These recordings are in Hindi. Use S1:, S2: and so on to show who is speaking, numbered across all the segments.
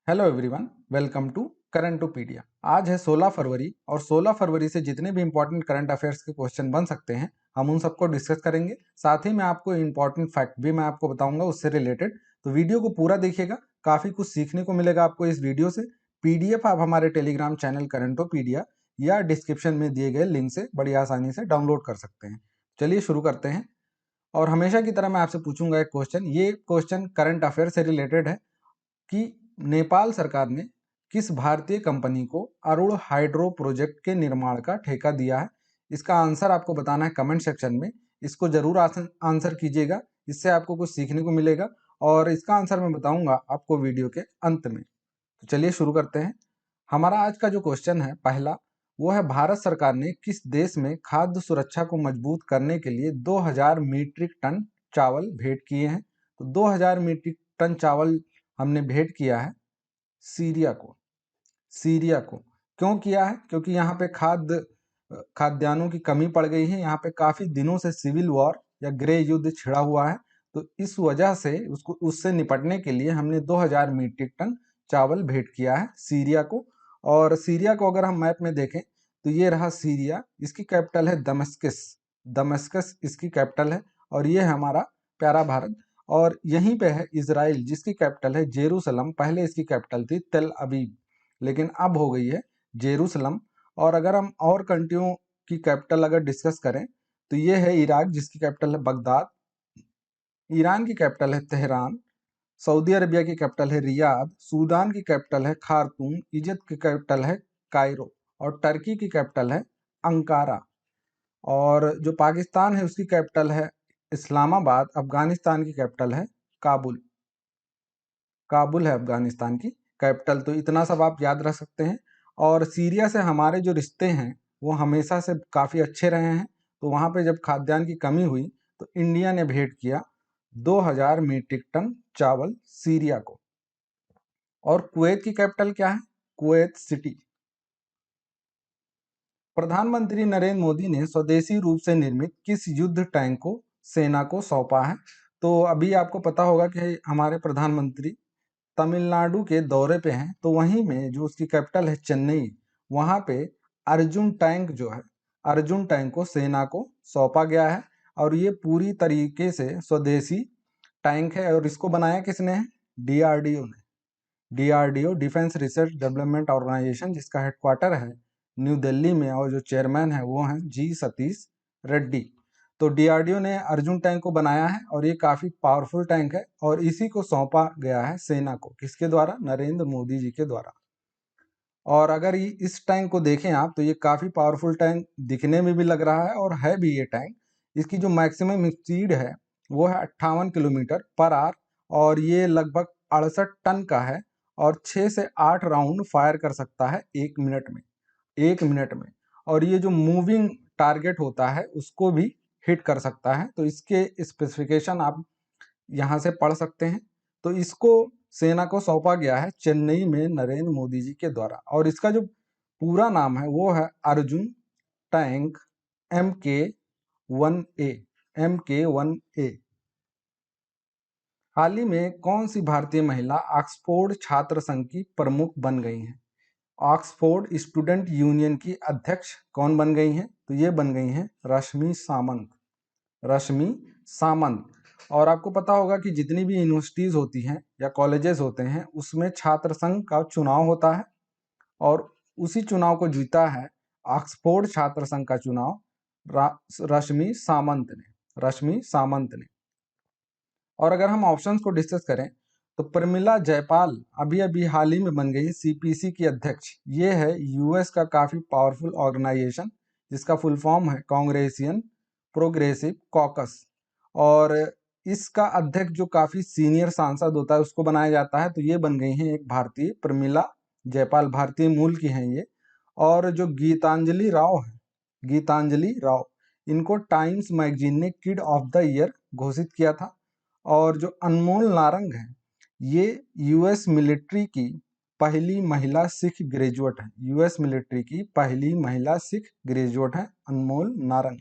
S1: Hello everyone, welcome to Currentopedia. आज है 16 फरवरी और 16 फरवरी से जितने भी इंपॉर्टेंट करंट अफेयर्स के क्वेश्चन बन सकते हैं हम उन सबको डिस्कस करेंगे। साथ ही मैं आपको इंपॉर्टेंट फैक्ट भी मैं आपको बताऊंगा उससे रिलेटेड। तो वीडियो को पूरा देखिएगा, काफी कुछ सीखने को मिलेगा आपको इस वीडियो से। पीडीएफ आप हमारे टेलीग्राम चैनल करंटोपीडिया या डिस्क्रिप्शन में दिए गए लिंक से बड़ी आसानी से डाउनलोड कर सकते हैं। चलिए शुरू करते हैं। और हमेशा की तरह मैं आपसे पूछूंगा एक क्वेश्चन। ये क्वेश्चन करंट अफेयर से रिलेटेड है कि नेपाल सरकार ने किस भारतीय कंपनी को अरुण हाइड्रो प्रोजेक्ट के निर्माण का ठेका दिया है। इसका आंसर आपको बताना है कमेंट सेक्शन में। इसको जरूर आंसर कीजिएगा, इससे आपको कुछ सीखने को मिलेगा और इसका आंसर मैं बताऊंगा आपको वीडियो के अंत में। तो चलिए शुरू करते हैं। हमारा आज का जो क्वेश्चन है पहला, वो है भारत सरकार ने किस देश में खाद्य सुरक्षा को मजबूत करने के लिए 2000 मीट्रिक टन चावल भेंट किए हैं। तो 2000 मीट्रिक टन चावल हमने भेंट किया है सीरिया को। सीरिया को क्यों किया है? क्योंकि यहाँ पे खाद्यान्नों की कमी पड़ गई है। यहाँ पे काफी दिनों से सिविल वॉर या गृह युद्ध छिड़ा हुआ है। तो इस वजह से उससे निपटने के लिए हमने 2000 मीट्रिक टन चावल भेंट किया है सीरिया को। और सीरिया को अगर हम मैप में देखें तो ये रहा सीरिया। इसकी कैपिटल है दमस्कस। दमस्कस इसकी कैपिटल है। और ये है हमारा प्यारा भारत। और यहीं पे है इजराइल, जिसकी कैपिटल है जेरूसलम। पहले इसकी कैपिटल थी तेल अबीब, लेकिन अब हो गई है जेरूसलम। और अगर हम और कंट्रियों की कैपिटल अगर डिस्कस करें तो ये है इराक, जिसकी कैपिटल है बगदाद। ईरान की कैपिटल है तेहरान। सऊदी अरबिया की कैपिटल है रियाद। सूडान की कैपिटल है खार्तूम। इजिप्ट की कैपिटल है कायरो। और टर्की की कैपिटल है अंकारा। और जो पाकिस्तान है उसकी कैपिटल है इस्लामाबाद। अफगानिस्तान की कैपिटल है काबुल। काबुल है अफगानिस्तान की कैपिटल। तो इतना सब आप याद रख सकते हैं। और सीरिया से हमारे जो रिश्ते हैं वो हमेशा से काफ़ी अच्छे रहे हैं। तो वहाँ पे जब खाद्यान्न की कमी हुई तो इंडिया ने भेंट किया 2000 मीट्रिक टन चावल सीरिया को। और कुवैत की कैपिटल क्या है? Kuwait city. प्रधानमंत्री नरेंद्र मोदी ने स्वदेशी रूप से निर्मित किस युद्ध टैंक को सेना को सौंपा है? तो अभी आपको पता होगा कि हमारे प्रधानमंत्री तमिलनाडु के दौरे पे हैं। तो वहीं में जो उसकी कैपिटल है चेन्नई, वहां पे अर्जुन टैंक जो है, अर्जुन टैंक को सेना को सौंपा गया है। और ये पूरी तरीके से स्वदेशी टैंक है। और इसको बनाया किसने है? डीआरडीओ ने। DRDO defence research development organisation, जिसका हेडक्वार्टर है न्यू दिल्ली में और जो चेयरमैन है वो हैं जी सतीश रेड्डी। तो डीआरडीओ ने अर्जुन टैंक को बनाया है और ये काफी पावरफुल टैंक है और इसी को सौंपा गया है सेना को। किसके द्वारा? नरेंद्र मोदी जी के द्वारा। और अगर इस टैंक को देखें आप तो ये काफी पावरफुल टैंक दिखने में भी लग रहा है और है भी ये टैंक। इसकी जो मैक्सिमम स्पीड है वो है 58 किलोमीटर पर आवर। और ये लगभग 68 टन का है और 6 से 8 राउंड फायर कर सकता है 1 मिनट में। 1 मिनट में। और ये जो मूविंग टारगेट होता है उसको भी हिट कर सकता है। तो इसके स्पेसिफिकेशन आप यहाँ से पढ़ सकते हैं। तो इसको सेना को सौंपा गया है चेन्नई में नरेंद्र मोदी जी के द्वारा। और इसका जो पूरा नाम है वो है अर्जुन टैंक MK-1A। MK-1A। हाल ही में कौन सी भारतीय महिला ऑक्सफोर्ड छात्र संघ की प्रमुख बन गई हैं? ऑक्सफोर्ड स्टूडेंट यूनियन की अध्यक्ष कौन बन गई हैं? तो ये बन गई हैं रश्मि सामंत। रश्मि सामंत। और आपको पता होगा कि जितनी भी यूनिवर्सिटीज होती हैं या कॉलेजेस होते हैं उसमें छात्र संघ का चुनाव होता है और उसी चुनाव को जीता है ऑक्सफोर्ड छात्र संघ का चुनाव रश्मि सामंत ने। रश्मि सामंत ने। और अगर हम ऑप्शंस को डिस्कस करें तो प्रमिला जयपाल अभी अभी हाल ही में बन गई CPC की अध्यक्ष। ये है यूएस का काफी पावरफुल ऑर्गेनाइजेशन जिसका फुल फॉर्म है कांग्रेसियन प्रोग्रेसिव कॉकस। और इसका अध्यक्ष जो काफी सीनियर सांसद होता है उसको बनाया जाता है। तो ये बन गई हैं एक भारतीय प्रमिला जयपाल, भारतीय मूल की हैं ये। और जो गीतांजलि राव है, गीतांजलि राव, इनको टाइम्स मैगजीन ने किड ऑफ द ईयर घोषित किया था। और जो अनमोल नारंग है ये यूएस मिलिट्री की पहली महिला सिख ग्रेजुएट है। यूएस मिलिट्री की पहली महिला सिख ग्रेजुएट है अनमोल नारंग।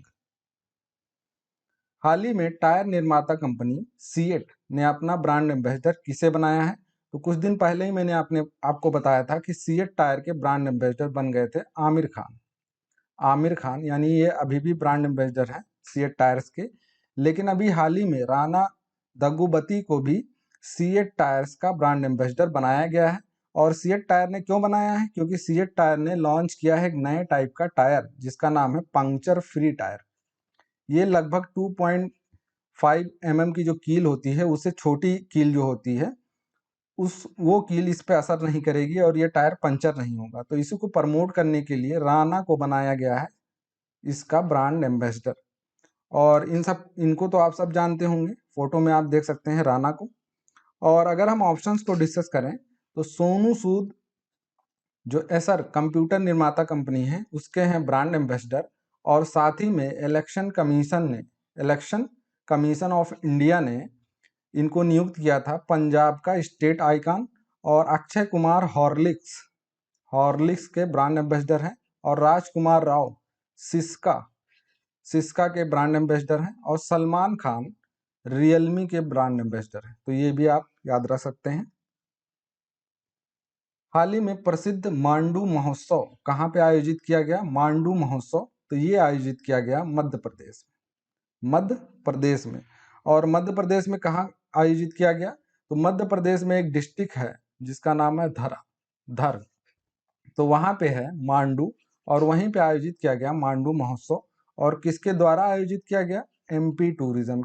S1: हाल ही में टायर निर्माता कंपनी सीएट ने अपना ब्रांड एम्बेसडर किसे बनाया है? तो कुछ दिन पहले ही मैंने आपको बताया था कि सीएट टायर के ब्रांड एम्बेसडर बन गए थे आमिर खान। आमिर खान यानी ये अभी भी ब्रांड एम्बेसडर हैं सीएट टायर्स के। लेकिन अभी हाल ही में राणा दग्गुबती को भी सीएट टायर्स का ब्रांड एम्बेसडर बनाया गया है। और सीएट टायर ने क्यों बनाया है? क्योंकि सीएट टायर ने लॉन्च किया है एक नए टाइप का टायर जिसका नाम है पंक्चर फ्री टायर। ये लगभग 2.5 की जो कील होती है उससे छोटी कील जो होती है वो कील इस पे असर नहीं करेगी और ये टायर पंचर नहीं होगा। तो इसी को प्रमोट करने के लिए राणा को बनाया गया है इसका ब्रांड एम्बेसडर। और इनको तो आप सब जानते होंगे, फोटो में आप देख सकते हैं राणा को। और अगर हम ऑप्शंस को डिस्कस करें तो सोनू सूद जो एसर कंप्यूटर निर्माता कंपनी है उसके हैं ब्रांड एम्बेसडर। और साथ ही में इलेक्शन कमीशन ऑफ इंडिया ने इनको नियुक्त किया था पंजाब का स्टेट आइकन। और अक्षय कुमार हॉर्लिक्स के ब्रांड एम्बेसडर हैं। और राजकुमार राव सिस्का सिस्का के ब्रांड एम्बेसडर हैं। और सलमान खान रियलमी के ब्रांड एम्बेसडर हैं। तो ये भी आप याद रख सकते हैं। हाल ही में प्रसिद्ध मांडू महोत्सव कहाँ पे आयोजित किया गया? मांडू महोत्सव तो ये आयोजित किया गया मध्य प्रदेश में। और मध्य प्रदेश में कहाँ आयोजित किया गया? तो मध्य प्रदेश में एक डिस्ट्रिक्ट है जिसका नाम है धर। तो वहां पे है मांडू और वहीं पे आयोजित किया गया मांडू महोत्सव। और किसके द्वारा आयोजित किया गया? एमपी टूरिज्म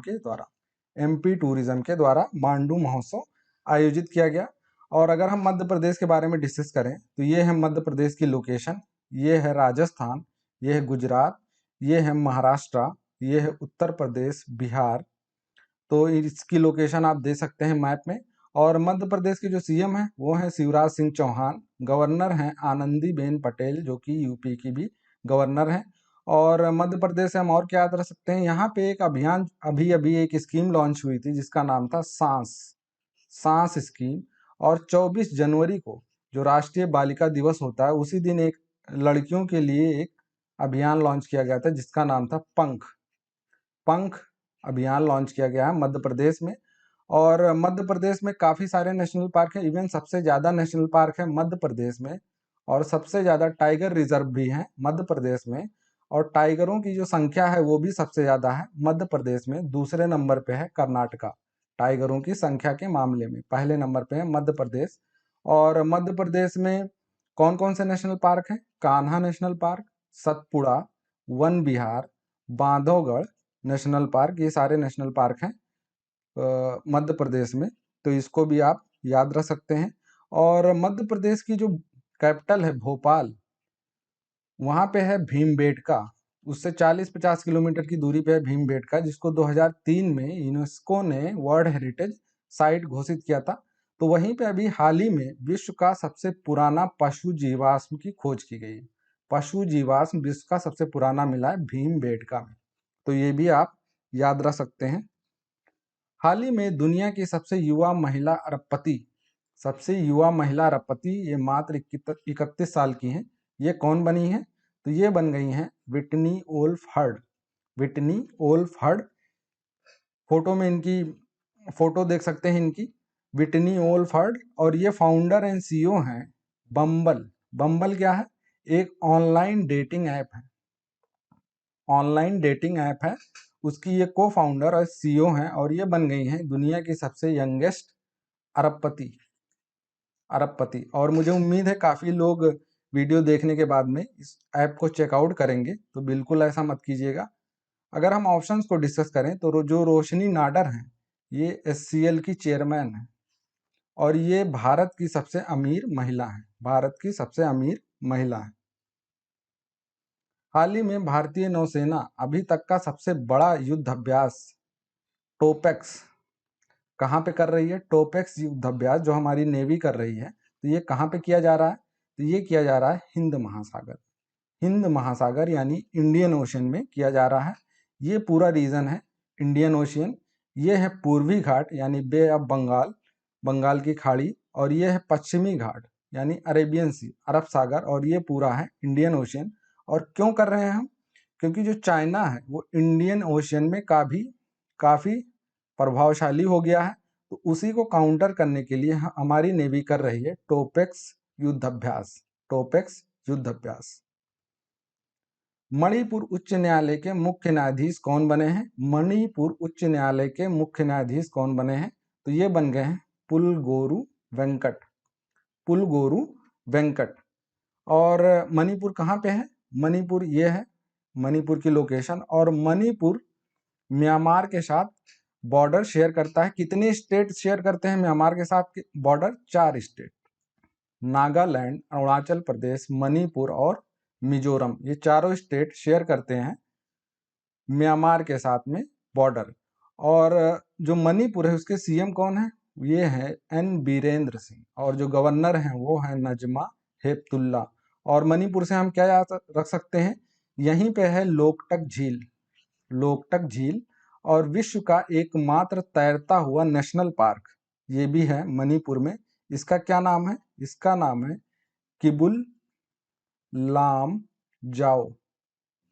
S1: के द्वारा मांडू महोत्सव आयोजित किया गया। और अगर हम मध्य प्रदेश के बारे में डिस्कस करें तो ये है मध्य प्रदेश की लोकेशन, ये है राजस्थान, ये है गुजरात, ये है महाराष्ट्र, ये है उत्तर प्रदेश, बिहार। तो इसकी लोकेशन आप दे सकते हैं मैप में। और मध्य प्रदेश के जो सीएम हैं वो हैं शिवराज सिंह चौहान, गवर्नर हैं आनंदीबेन पटेल जो कि यूपी की भी गवर्नर हैं। और मध्य प्रदेश से हम और क्या याद रख सकते हैं? यहाँ पे एक अभियान अभी एक स्कीम लॉन्च हुई थी जिसका नाम था सांस स्कीम। और 24 जनवरी को जो राष्ट्रीय बालिका दिवस होता है उसी दिन एक लड़कियों के लिए एक अभियान लॉन्च किया गया था जिसका नाम था पंख अभियान लॉन्च किया गया है मध्य प्रदेश में। और मध्य प्रदेश में काफ़ी सारे नेशनल पार्क हैं, इवन सबसे ज़्यादा नेशनल पार्क है मध्य प्रदेश में। और सबसे ज़्यादा टाइगर रिजर्व भी हैं मध्य प्रदेश में। और टाइगरों की जो संख्या है वो भी सबसे ज़्यादा है मध्य प्रदेश में। दूसरे नंबर पे है कर्नाटका टाइगरों की संख्या के मामले में, पहले नंबर पे है मध्य प्रदेश। और मध्य प्रदेश में कौन कौन से नेशनल पार्क हैं? Kanha national park, Satpura, Van Vihar, Bandhavgarh national park, ये सारे नेशनल पार्क हैं मध्य प्रदेश में। तो इसको भी आप याद रख सकते हैं। और मध्य प्रदेश की जो कैपिटल है भोपाल, वहाँ पे है भीमबेटका। उससे 40-50 किलोमीटर की दूरी पे है भीमबेटका जिसको 2003 में यूनेस्को ने वर्ल्ड हेरिटेज साइट घोषित किया था। तो वहीं पे अभी हाल ही में विश्व का सबसे पुराना पशु जीवाश्म की खोज की गई। पशु जीवाश्म विश्व का सबसे पुराना मिला है भीमबेटका में। तो ये भी आप याद रख सकते हैं। हाल ही में दुनिया की सबसे युवा महिला अरबपति ये मात्र 31 साल की हैं। ये कौन बनी है? तो ये बन गई हैं विटनी ओल्फ हर्ड। फोटो में इनकी फोटो देख सकते हैं इनकी, विटनी ओल्फ हर्ड। और ये फाउंडर एंड सीईओ हैं बम्बल क्या है? एक ऑनलाइन डेटिंग ऐप है। उसकी ये को फाउंडर और सीईओ हैं। और ये बन गई हैं दुनिया की सबसे यंगेस्ट अरबपति। और मुझे उम्मीद है काफ़ी लोग वीडियो देखने के बाद में इस ऐप को चेकआउट करेंगे, तो बिल्कुल ऐसा मत कीजिएगा। अगर हम ऑप्शंस को डिस्कस करें तो जो रोशनी नाडर हैं ये एससीएल की चेयरमैन है। और ये भारत की सबसे अमीर महिला है। हाल ही में भारतीय नौसेना अभी तक का सबसे बड़ा युद्ध अभ्यास टोपेक्स कहाँ पे कर रही है? टोपेक्स युद्ध अभ्यास जो हमारी नेवी कर रही है, तो ये कहाँ पे किया जा रहा है? तो ये किया जा रहा है हिंद महासागर यानी इंडियन ओशन में किया जा रहा है। ये पूरा रीजन है इंडियन ओशियन। ये है पूर्वी घाट यानी बे ऑफ बंगाल की खाड़ी। और ये है पश्चिमी घाट यानी अरेबियन सी, अरब सागर। और ये पूरा है इंडियन ओशियन। और क्यों कर रहे हैं हम? क्योंकि जो चाइना है वो इंडियन ओशियन में काफ़ी प्रभावशाली हो गया है। तो उसी को काउंटर करने के लिए हमारी नेवी कर रही है टोपेक्स युद्धाभ्यास। टोपेक्स युद्धाभ्यास। मणिपुर उच्च न्यायालय के मुख्य न्यायाधीश कौन बने हैं? मणिपुर उच्च न्यायालय के मुख्य न्यायाधीश कौन बने हैं? तो ये बन गए हैं पुलगोरु वेंकट। पुलगोरु वेंकट। और मणिपुर कहाँ पे है? मणिपुर ये है मणिपुर की लोकेशन। और मणिपुर म्यांमार के साथ बॉर्डर शेयर करता है। कितने स्टेट शेयर करते हैं म्यांमार के साथ बॉर्डर? 4 स्टेट, नागालैंड, अरुणाचल प्रदेश, मणिपुर और मिजोरम। ये चारों स्टेट शेयर करते हैं म्यांमार के साथ में बॉर्डर। और जो मणिपुर है उसके सीएम कौन है? ये है एन बीरेंद्र सिंह। और जो गवर्नर हैं वो है नजमा हेपतुल्ला। और मणिपुर से हम क्या याद रख सकते हैं? यहीं पे है लोकटक झील। लोकटक झील। और विश्व का एकमात्र तैरता हुआ नेशनल पार्क ये भी है मणिपुर में। इसका क्या नाम है? इसका नाम है किबुल लाम जाओ।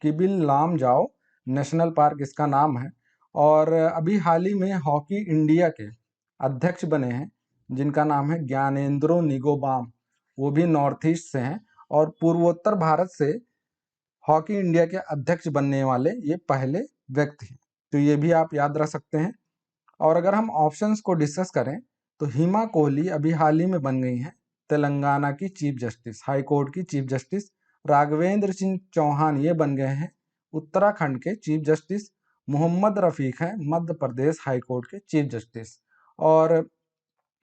S1: किबिल लाम जाओ नेशनल पार्क इसका नाम है। और अभी हाल ही में हॉकी इंडिया के अध्यक्ष बने हैं जिनका नाम है ज्ञानेंद्रो निगोबाम। वो भी नॉर्थ ईस्ट से हैं और पूर्वोत्तर भारत से हॉकी इंडिया के अध्यक्ष बनने वाले ये पहले व्यक्ति हैं। तो ये भी आप याद रख सकते हैं। और अगर हम ऑप्शंस को डिस्कस करें तो हिमा कोहली अभी हाल ही में बन गई हैं तेलंगाना की चीफ जस्टिस, हाई कोर्ट की चीफ जस्टिस। राघवेंद्र सिंह चौहान ये बन गए हैं उत्तराखंड के चीफ जस्टिस। मोहम्मद रफीक है मध्य प्रदेश हाई कोर्ट के चीफ जस्टिस। और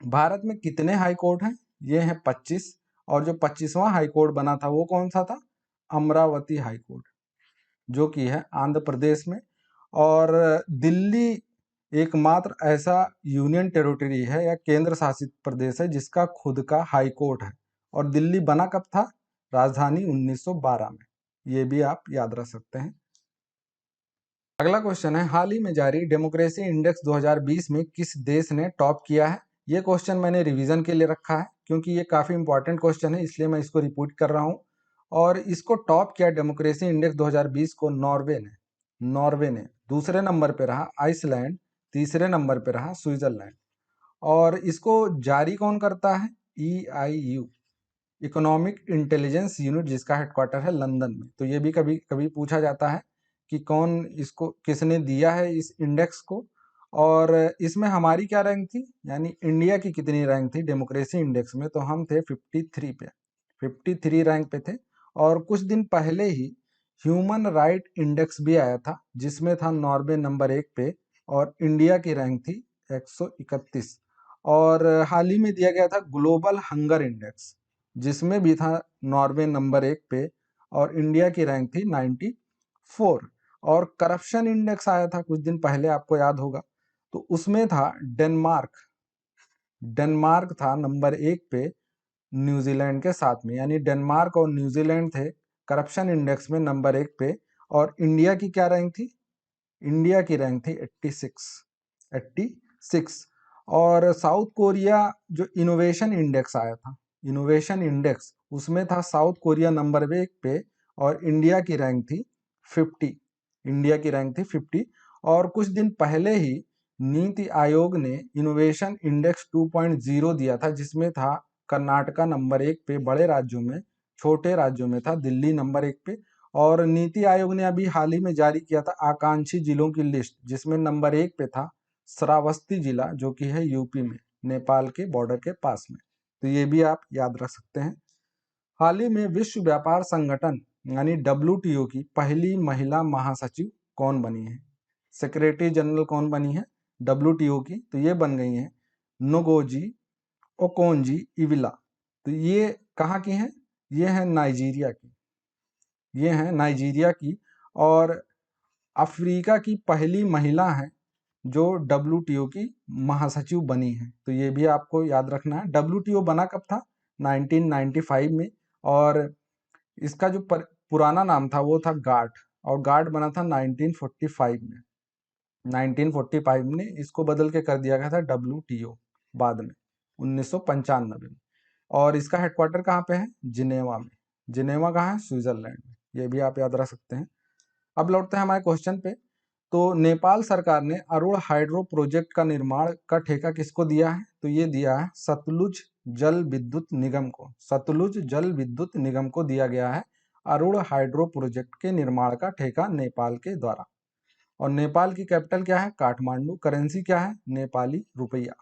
S1: भारत में कितने हाई कोर्ट हैं? ये हैं 25। और जो 25वां हाई कोर्ट बना था वो कौन सा था? अमरावती हाई कोर्ट, जो कि है आंध्र प्रदेश में। और दिल्ली एकमात्र ऐसा यूनियन टेरिटरी है या केंद्र शासित प्रदेश है जिसका खुद का हाई कोर्ट है। और दिल्ली बना कब था? राजधानी 1912 में। ये भी आप याद रख सकते हैं। अगला क्वेश्चन है हाल ही में जारी डेमोक्रेसी इंडेक्स 2020 में किस देश ने टॉप किया है? ये क्वेश्चन मैंने रिवीजन के लिए रखा है क्योंकि ये काफी इंपॉर्टेंट क्वेश्चन है, इसलिए मैं इसको रिपीट कर रहा हूँ। और इसको टॉप किया डेमोक्रेसी इंडेक्स 2020 को नॉर्वे ने। नॉर्वे ने। दूसरे नंबर पे रहा आइसलैंड। तीसरे नंबर पे रहा स्विट्जरलैंड। और इसको जारी कौन करता है? EIU, इकोनॉमिक इंटेलिजेंस यूनिट, जिसका हेडक्वार्टर है लंदन में। तो ये भी कभी कभी पूछा जाता है कि कौन इसको किसने दिया है इस इंडेक्स को। और इसमें हमारी क्या रैंक थी, यानी इंडिया की कितनी रैंक थी डेमोक्रेसी इंडेक्स में? तो हम थे 53 पे, 53 रैंक पे थे। और कुछ दिन पहले ही ह्यूमन राइट इंडेक्स भी आया था जिसमें था नॉर्वे नंबर 1 पे और इंडिया की रैंक थी 131। और हाल ही में दिया गया था ग्लोबल हंगर इंडेक्स जिसमें भी था नॉर्वे नंबर 1 पे और इंडिया की रैंक थी 94। और करप्शन इंडेक्स आया था कुछ दिन पहले, आपको याद होगा, तो उसमें था डेनमार्क। डेनमार्क था नंबर 1 पे न्यूजीलैंड के साथ में, यानी डेनमार्क और न्यूजीलैंड थे करप्शन इंडेक्स में नंबर 1 पे। और इंडिया की क्या रैंक थी? इंडिया की रैंक थी 86। 86। और साउथ कोरिया जो इनोवेशन इंडेक्स आया था, इनोवेशन इंडेक्स, उसमें था साउथ कोरिया नंबर 1 पे और इंडिया की रैंक थी 50। इंडिया की रैंक थी 50। और कुछ दिन पहले ही नीति आयोग ने इनोवेशन इंडेक्स 2.0 दिया था जिसमें था कर्नाटका नंबर 1 पे बड़े राज्यों में, छोटे राज्यों में था दिल्ली नंबर 1 पे। और नीति आयोग ने अभी हाल ही में जारी किया था आकांक्षी जिलों की लिस्ट जिसमें नंबर 1 पे था श्रावस्ती जिला, जो कि है यूपी में, नेपाल के बॉर्डर के पास में। तो ये भी आप याद रख सकते हैं। हाल ही में विश्व व्यापार संगठन यानी WTO की पहली महिला महासचिव कौन बनी है? सेक्रेटरी जनरल कौन बनी है WTO की? तो ये बन गई है नोगोजी ओकोंजी इविला। तो ये कहाँ की हैं? ये है नाइजीरिया की। ये हैं नाइजीरिया की। और अफ्रीका की पहली महिला हैं जो WTO की महासचिव बनी है। तो ये भी आपको याद रखना है। WTO बना कब था? 1995 में। और इसका जो पुराना नाम था वो था गार्ड, और गार्ड बना था 1945 में। 1945 में इसको बदल के कर दिया गया था WTO बाद में 1995 में। और इसका हेडक्वार्टर कहाँ पे है? जिनेवा में। जिनेवा कहाँ है? स्विट्जरलैंड में। ये भी आप याद रख सकते हैं। अब लौटते हैं हमारे क्वेश्चन पे। तो नेपाल सरकार ने अरुण हाइड्रो प्रोजेक्ट का निर्माण का ठेका किसको दिया है? तो ये दिया है सतलुज जल विद्युत निगम को। सतलुज जल विद्युत निगम को दिया गया है अरुण हाइड्रो प्रोजेक्ट के निर्माण का ठेका नेपाल के द्वारा। और नेपाल की कैपिटल क्या है? काठमांडू। करेंसी क्या है? नेपाली रुपया।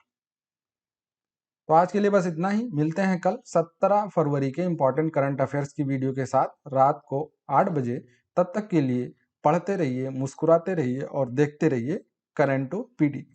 S1: तो आज के लिए बस इतना ही। मिलते हैं कल 17 फरवरी के इंपॉर्टेंट करंट अफेयर्स की वीडियो के साथ रात को 8 बजे। तब तक के लिए पढ़ते रहिए, मुस्कुराते रहिए और देखते रहिए करंट टू पीडी।